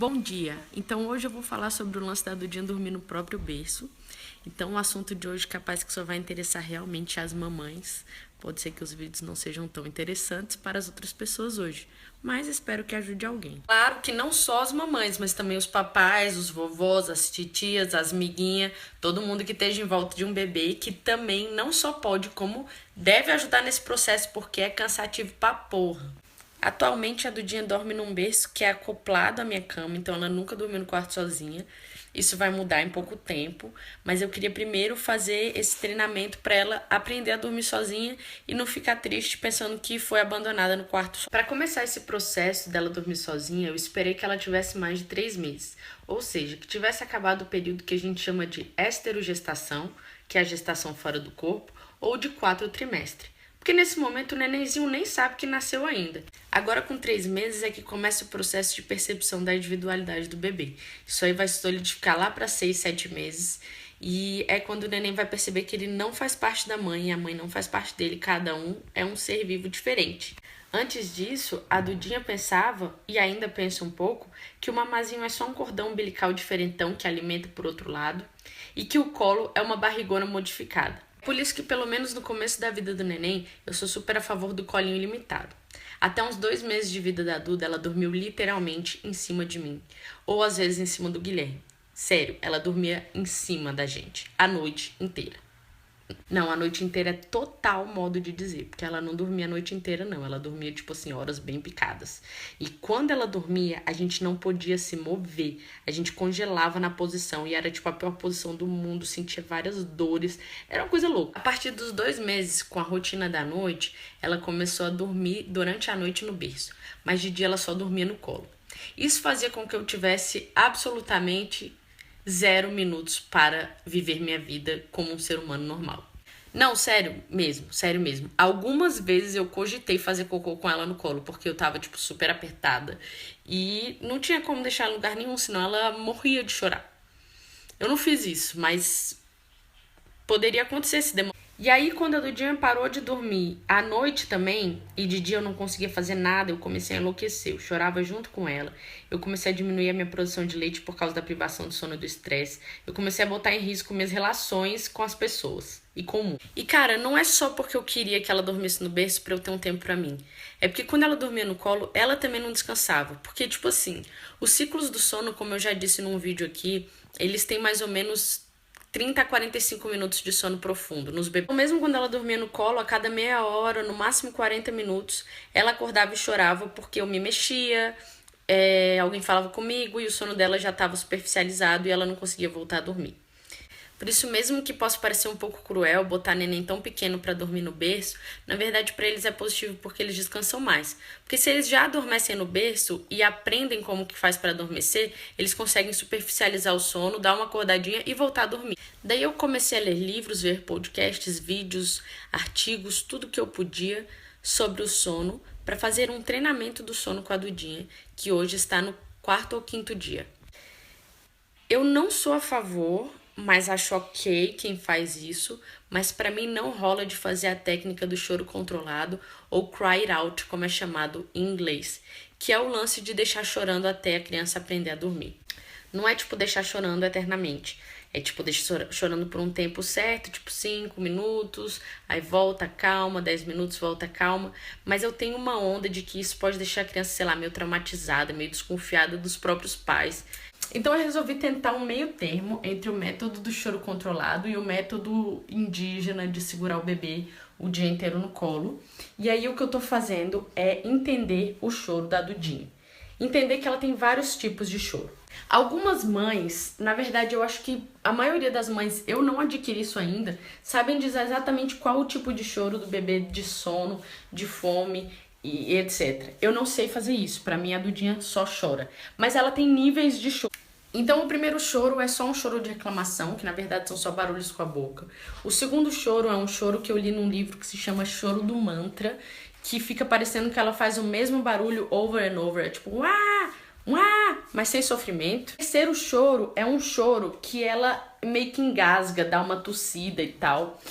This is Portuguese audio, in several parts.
Bom dia! Então hoje eu vou falar sobre o lance da Dudinha dormir no próprio berço. Então o assunto de hoje capaz que só vai interessar realmente as mamães. Pode ser que os vídeos não sejam tão interessantes para as outras pessoas hoje, mas espero que ajude alguém. Claro que não só as mamães, mas também os papais, os vovós, as titias, as miguinhas, todo mundo que esteja em volta de um bebê que também não só pode, como deve ajudar nesse processo porque é cansativo pra porra. Atualmente a Dudinha dorme num berço que é acoplado à minha cama, então ela nunca dormiu no quarto sozinha. Isso vai mudar em pouco tempo, mas eu queria primeiro fazer esse treinamento para ela aprender a dormir sozinha e não ficar triste pensando que foi abandonada no quarto. Para começar esse processo dela dormir sozinha, eu esperei que ela tivesse mais de 3 meses, ou seja, que tivesse acabado o período que a gente chama de esterogestação, que é a gestação fora do corpo, ou de 4 trimestres. Porque nesse momento o nenenzinho nem sabe que nasceu ainda. Agora com 3 meses é que começa o processo de percepção da individualidade do bebê. Isso aí vai se solidificar lá para 6, 7 meses. E é quando o neném vai perceber que ele não faz parte da mãe e a mãe não faz parte dele. Cada um é um ser vivo diferente. Antes disso, a Dudinha pensava, e ainda pensa um pouco, que o mamazinho é só um cordão umbilical diferentão que alimenta por outro lado e que o colo é uma barrigona modificada. Por isso que, pelo menos no começo da vida do neném, eu sou super a favor do colinho ilimitado. Até uns 2 meses de vida da Duda, ela dormiu literalmente em cima de mim. Ou às vezes em cima do Guilherme. Sério, ela dormia em cima da gente, a noite inteira. Não, a noite inteira é total modo de dizer, porque ela não dormia a noite inteira, não. Ela dormia, tipo assim, horas bem picadas. E quando ela dormia, a gente não podia se mover. A gente congelava na posição e era, tipo, a pior posição do mundo, sentia várias dores. Era uma coisa louca. A partir dos 2 meses, com a rotina da noite, ela começou a dormir durante a noite no berço. Mas de dia ela só dormia no colo. Isso fazia com que eu tivesse absolutamente 0 minutos para viver minha vida como um ser humano normal. Não, sério mesmo, sério mesmo. Algumas vezes eu cogitei fazer cocô com ela no colo, porque eu tava, tipo, super apertada. E não tinha como deixar ela em lugar nenhum, senão ela morria de chorar. Eu não fiz isso, mas poderia acontecer se demorar. E aí, quando a Dudinha parou de dormir à noite também, e de dia eu não conseguia fazer nada, eu comecei a enlouquecer. Eu chorava junto com ela. Eu comecei a diminuir a minha produção de leite por causa da privação de sono e do estresse. Eu comecei a botar em risco minhas relações com as pessoas e com o mundo. E, cara, não é só porque eu queria que ela dormisse no berço pra eu ter um tempo pra mim. É porque quando ela dormia no colo, ela também não descansava. Porque, tipo assim, os ciclos do sono, como eu já disse num vídeo aqui, eles têm mais ou menos 30 a 45 minutos de sono profundo nos bebês. Mesmo quando ela dormia no colo, a cada meia hora, no máximo 40 minutos, ela acordava e chorava porque eu me mexia, alguém falava comigo e o sono dela já estava superficializado e ela não conseguia voltar a dormir. Por isso, mesmo que possa parecer um pouco cruel botar neném tão pequeno para dormir no berço, na verdade para eles é positivo porque eles descansam mais. Porque se eles já adormecem no berço e aprendem como que faz para adormecer, eles conseguem superficializar o sono, dar uma acordadinha e voltar a dormir. Daí eu comecei a ler livros, ver podcasts, vídeos, artigos, tudo que eu podia sobre o sono para fazer um treinamento do sono com a Dudinha, que hoje está no 4º ou 5º dia. Eu não sou a favor, mas acho ok quem faz isso, mas pra mim não rola de fazer a técnica do choro controlado ou cry it out, como é chamado em inglês, que é o lance de deixar chorando até a criança aprender a dormir. Não é tipo deixar chorando eternamente, é tipo deixar chorando por um tempo certo, tipo 5 minutos, aí volta, calma, 10 minutos, volta, calma, mas eu tenho uma onda de que isso pode deixar a criança, sei lá, meio traumatizada, meio desconfiada dos próprios pais. Então eu resolvi tentar um meio termo entre o método do choro controlado e o método indígena de segurar o bebê o dia inteiro no colo. E aí o que eu tô fazendo é entender o choro da Dudinha. Entender que ela tem vários tipos de choro. Algumas mães, na verdade eu acho que a maioria das mães, eu não adquiri isso ainda, sabem dizer exatamente qual o tipo de choro do bebê de sono, de fome e etc. Eu não sei fazer isso, pra mim a Dudinha só chora. Mas ela tem níveis de choro. Então o primeiro choro é só um choro de reclamação, que na verdade são só barulhos com a boca. O segundo choro é um choro que eu li num livro que se chama Choro do Mantra, que fica parecendo que ela faz o mesmo barulho over and over, é tipo uá, uá, mas sem sofrimento. O terceiro choro é um choro que ela meio que engasga, dá uma tossida e tal.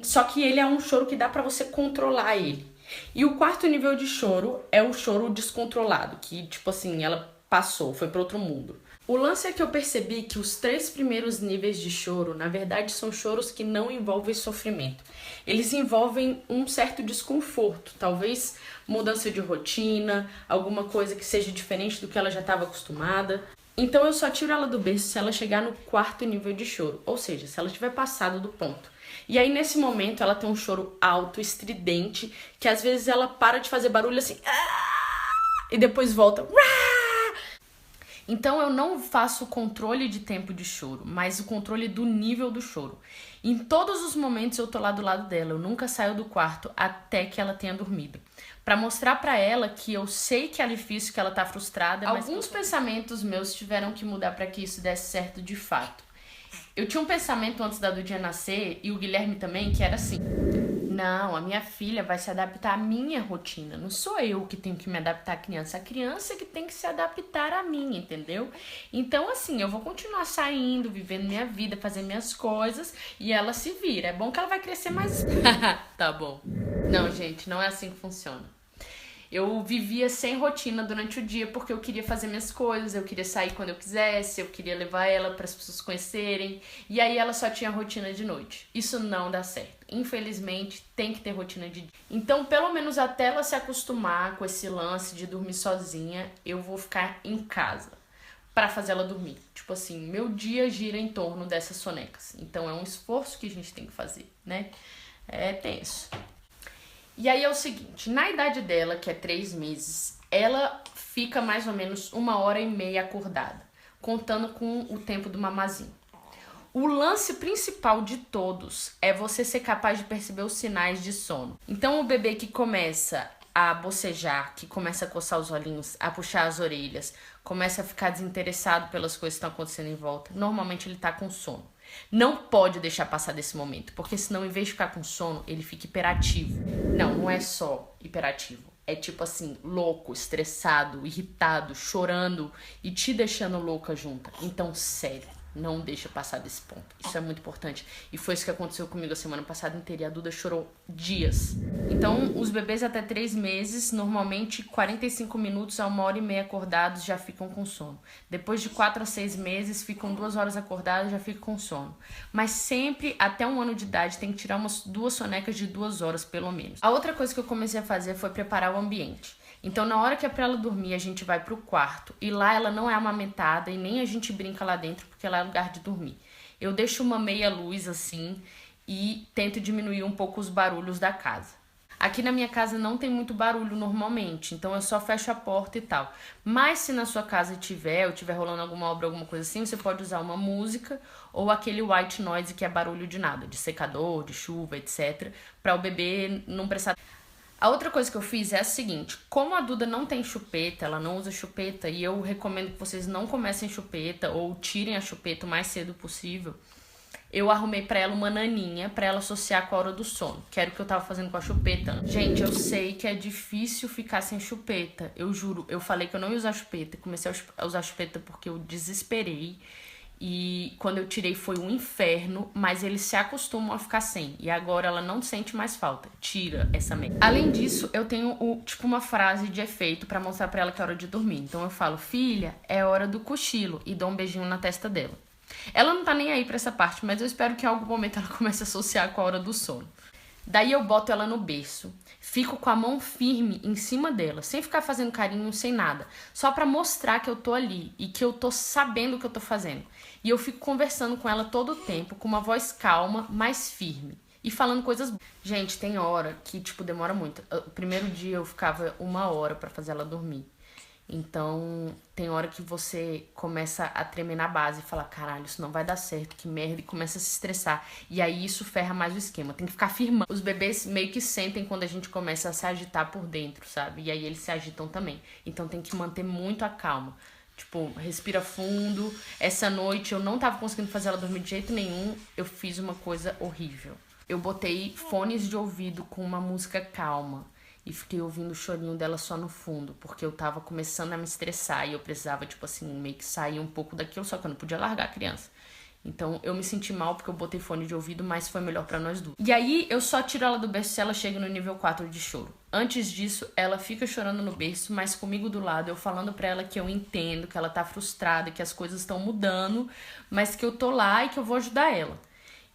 Só que ele é um choro que dá pra você controlar ele. E o quarto nível de choro é o choro descontrolado, que tipo assim, ela passou, foi para outro mundo. O lance é que eu percebi que os 3 primeiros níveis de choro, na verdade, são choros que não envolvem sofrimento. Eles envolvem um certo desconforto, talvez mudança de rotina, alguma coisa que seja diferente do que ela já estava acostumada. Então eu só tiro ela do berço se ela chegar no 4º nível de choro, ou seja, se ela tiver passado do ponto. E aí nesse momento ela tem um choro alto, estridente, que às vezes ela para de fazer barulho assim, e depois volta. Então eu não faço o controle de tempo de choro, mas o controle do nível do choro. Em todos os momentos eu tô lá do lado dela, eu nunca saio do quarto até que ela tenha dormido. Pra mostrar pra ela que eu sei que é difícil, que ela tá frustrada, mas alguns pensamentos meus tiveram que mudar pra que isso desse certo de fato. Eu tinha um pensamento antes da Dudinha nascer, e o Guilherme também, que era assim: não, a minha filha vai se adaptar à minha rotina. Não sou eu que tenho que me adaptar à criança. A criança que tem que se adaptar a mim, entendeu? Então, assim, eu vou continuar saindo, vivendo minha vida, fazendo minhas coisas, e ela se vira. É bom que ela vai crescer mais. Tá bom. Não, gente, não é assim que funciona. Eu vivia sem rotina durante o dia porque eu queria fazer minhas coisas, eu queria sair quando eu quisesse, eu queria levar ela para as pessoas conhecerem, e aí ela só tinha rotina de noite. Isso não dá certo. Infelizmente, tem que ter rotina de dia. Então, pelo menos até ela se acostumar com esse lance de dormir sozinha, eu vou ficar em casa para fazer ela dormir. Tipo assim, meu dia gira em torno dessas sonecas. Então é um esforço que a gente tem que fazer, né? É tenso. E aí é o seguinte, na idade dela, que é 3 meses, ela fica mais ou menos 1h30 acordada, contando com o tempo do mamazinho. O lance principal de todos é você ser capaz de perceber os sinais de sono. Então o bebê que começa a bocejar, que começa a coçar os olhinhos, a puxar as orelhas, começa a ficar desinteressado pelas coisas que estão acontecendo em volta, normalmente ele tá com sono. Não pode deixar passar desse momento, porque senão, em vez de ficar com sono, ele fica hiperativo. Não é só hiperativo. É tipo assim, louco, estressado, irritado, chorando e te deixando louca junta. Então, sério, não deixa passar desse ponto. Isso é muito importante. E foi isso que aconteceu comigo a semana passada inteira. E a Duda chorou dias. Então, os bebês até 3 meses, normalmente 45 minutos a 1h30 acordados já ficam com sono. Depois de 4 a 6 meses, ficam 2 horas acordados já ficam com sono. Mas sempre, até 1 ano de idade, tem que tirar umas 2 sonecas de 2 horas, pelo menos. A outra coisa que eu comecei a fazer foi preparar o ambiente. Então, na hora que é pra ela dormir, a gente vai pro quarto. E lá ela não é amamentada e nem a gente brinca lá dentro, porque lá é lugar de dormir. Eu deixo uma meia luz assim e tento diminuir um pouco os barulhos da casa. Aqui na minha casa não tem muito barulho normalmente, então eu só fecho a porta e tal. Mas se na sua casa tiver, ou tiver rolando alguma obra, alguma coisa assim, você pode usar uma música ou aquele white noise, que é barulho de nada, de secador, de chuva, etc, para o bebê não prestar. A outra coisa que eu fiz é a seguinte: como a Duda não tem chupeta, ela não usa chupeta, e eu recomendo que vocês não comecem chupeta ou tirem a chupeta o mais cedo possível, eu arrumei pra ela uma naninha pra ela associar com a hora do sono, que era o que eu tava fazendo com a chupeta. Gente, eu sei que é difícil ficar sem chupeta, eu juro. Eu falei que eu não ia usar chupeta, comecei a usar chupeta porque eu desesperei. E quando eu tirei foi um inferno, mas eles se acostumam a ficar sem. E agora ela não sente mais falta. Tira essa merda. Além disso, eu tenho uma frase de efeito pra mostrar pra ela que é hora de dormir. Então eu falo: filha, é hora do cochilo. E dou um beijinho na testa dela. Ela não tá nem aí pra essa parte, mas eu espero que em algum momento ela comece a associar com a hora do sono. Daí eu boto ela no berço, fico com a mão firme em cima dela, sem ficar fazendo carinho, sem nada. Só pra mostrar que eu tô ali e que eu tô sabendo o que eu tô fazendo. E eu fico conversando com ela todo o tempo, com uma voz calma, mais firme. E falando coisas... Gente, tem hora que, demora muito. O primeiro dia eu ficava 1 hora pra fazer ela dormir. Então, tem hora que você começa a tremer na base e falar: caralho, isso não vai dar certo, que merda, e começa a se estressar. E aí isso ferra mais o esquema, tem que ficar firmando. Os bebês meio que sentem quando a gente começa a se agitar por dentro, sabe? E aí eles se agitam também. Então tem que manter muito a calma. Respira fundo. Essa noite eu não tava conseguindo fazer ela dormir de jeito nenhum. Eu fiz uma coisa horrível. Eu botei fones de ouvido com uma música calma e fiquei ouvindo o chorinho dela só no fundo, porque eu tava começando a me estressar e eu precisava, meio que sair um pouco daquilo, só que eu não podia largar a criança. Então eu me senti mal porque eu botei fone de ouvido, mas foi melhor pra nós duas. E aí eu só tiro ela do berço se ela chega no nível 4 de choro. Antes disso, ela fica chorando no berço, mas comigo do lado, eu falando pra ela que eu entendo, que ela tá frustrada, que as coisas estão mudando, mas que eu tô lá e que eu vou ajudar ela.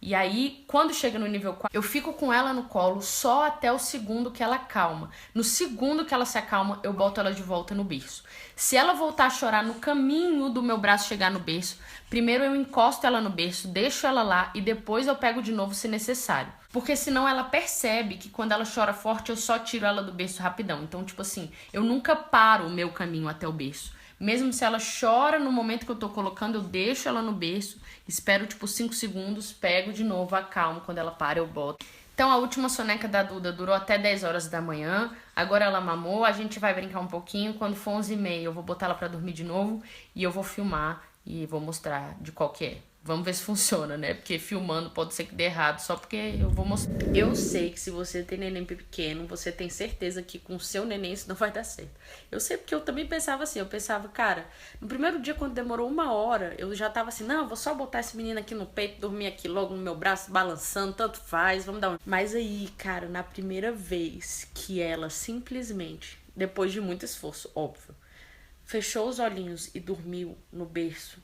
E aí, quando chega no nível 4, eu fico com ela no colo só até o segundo que ela acalma. No segundo que ela se acalma, eu boto ela de volta no berço. Se ela voltar a chorar no caminho do meu braço chegar no berço, primeiro eu encosto ela no berço, deixo ela lá e depois eu pego de novo se necessário. Porque senão ela percebe que quando ela chora forte, eu só tiro ela do berço rapidão. Então, tipo assim, eu nunca paro o meu caminho até o berço. Mesmo se ela chora no momento que eu tô colocando, eu deixo ela no berço, espero tipo 5 segundos, pego de novo, acalmo, quando ela para eu boto. Então a última soneca da Duda durou até 10 horas da manhã, agora ela mamou, a gente vai brincar um pouquinho, quando for 11h30 eu vou botar ela pra dormir de novo e eu vou filmar e vou mostrar de qual que é. Vamos ver se funciona, né? Porque filmando pode ser que dê errado, só porque eu vou mostrar. Eu sei que se você tem neném pequeno, você tem certeza que com o seu neném isso não vai dar certo. Eu sei porque eu também pensava assim, eu pensava, cara, no primeiro dia quando demorou 1 hora, eu já tava assim, não, eu vou só botar esse menino aqui no peito, dormir aqui logo no meu braço, balançando, tanto faz, vamos dar um... Mas aí, cara, na primeira vez que ela simplesmente, depois de muito esforço, óbvio, fechou os olhinhos e dormiu no berço,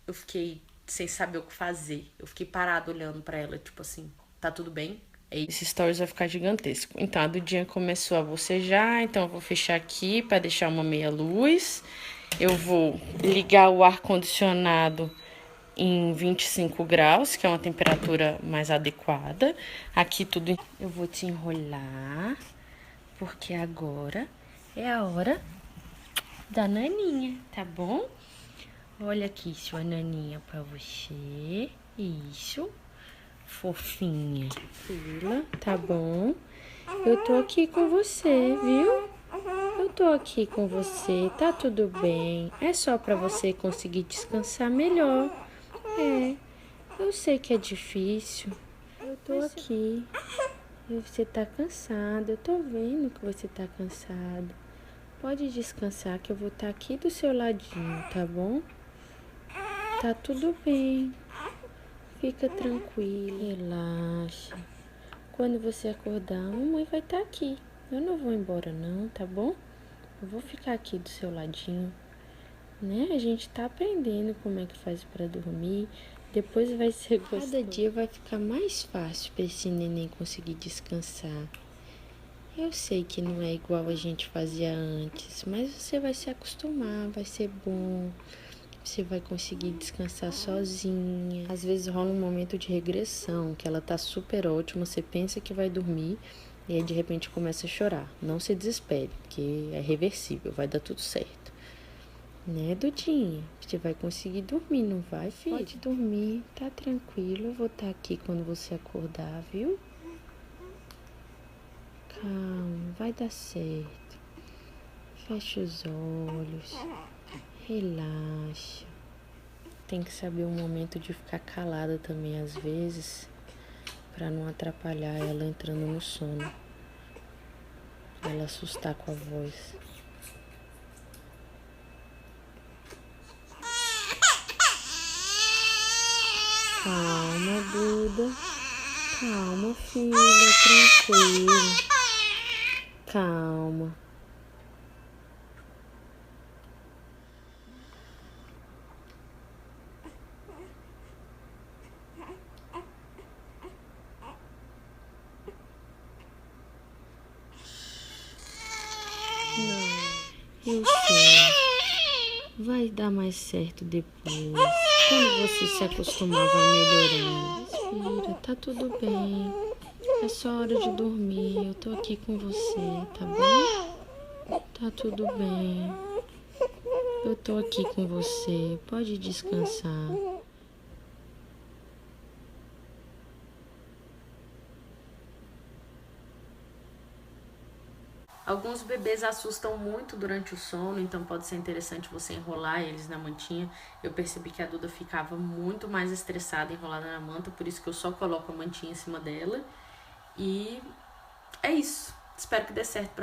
eu fiquei sem saber o que fazer. Eu fiquei parada olhando pra ela, tipo assim, tá tudo bem? Esse stories vai ficar gigantesco. Então, a Dudinha começou a bocejar, então eu vou fechar aqui pra deixar uma meia luz. Eu vou ligar o ar-condicionado em 25 graus, que é uma temperatura mais adequada. Aqui tudo... Eu vou te enrolar, porque agora é a hora da naninha, tá bom? Olha aqui sua naninha pra você. Isso. Fofinha. Fila, tá bom? Eu tô aqui com você, viu? Eu tô aqui com você, tá tudo bem. É só pra você conseguir descansar melhor. É, eu sei que é difícil. Eu tô aqui. E você tá cansado. Eu tô vendo que você tá cansado. Pode descansar que eu vou estar aqui do seu ladinho, tá bom? Tá tudo bem. Fica tranquilo, relaxa. Quando você acordar, a mamãe vai estar aqui. Eu não vou embora não, tá bom? Eu vou ficar aqui do seu ladinho, né? A gente tá aprendendo como é que faz pra dormir. Depois vai ser gostoso. Cada dia vai ficar mais fácil pra esse neném conseguir descansar. Eu sei que não é igual a gente fazia antes, mas você vai se acostumar, vai ser bom. Você vai conseguir descansar sozinha. Às vezes rola um momento de regressão, que ela tá super ótima, você pensa que vai dormir e aí de repente começa a chorar. Não se desespere, porque é reversível, vai dar tudo certo. Né, Dudinha? Você vai conseguir dormir, não vai, filha? Pode dormir, tá tranquilo. Eu vou estar aqui quando você acordar, viu? Calma, vai dar certo. Fecha os olhos. Relaxa. Tem que saber o momento de ficar calada também às vezes, pra não atrapalhar ela entrando no sono. Ela assustar com a voz. Calma, Duda. Calma, filha, tranquilo. Calma. Eu sei. Vai dar mais certo depois. Quando você se acostumar, vai melhorando. Respira, tá tudo bem. É só hora de dormir. Eu tô aqui com você, tá bom? Tá tudo bem. Eu tô aqui com você. Pode descansar. Alguns bebês assustam muito durante o sono, então pode ser interessante você enrolar eles na mantinha. Eu percebi que a Duda ficava muito mais estressada enrolada na manta, por isso que eu só coloco a mantinha em cima dela. E é isso. Espero que dê certo pra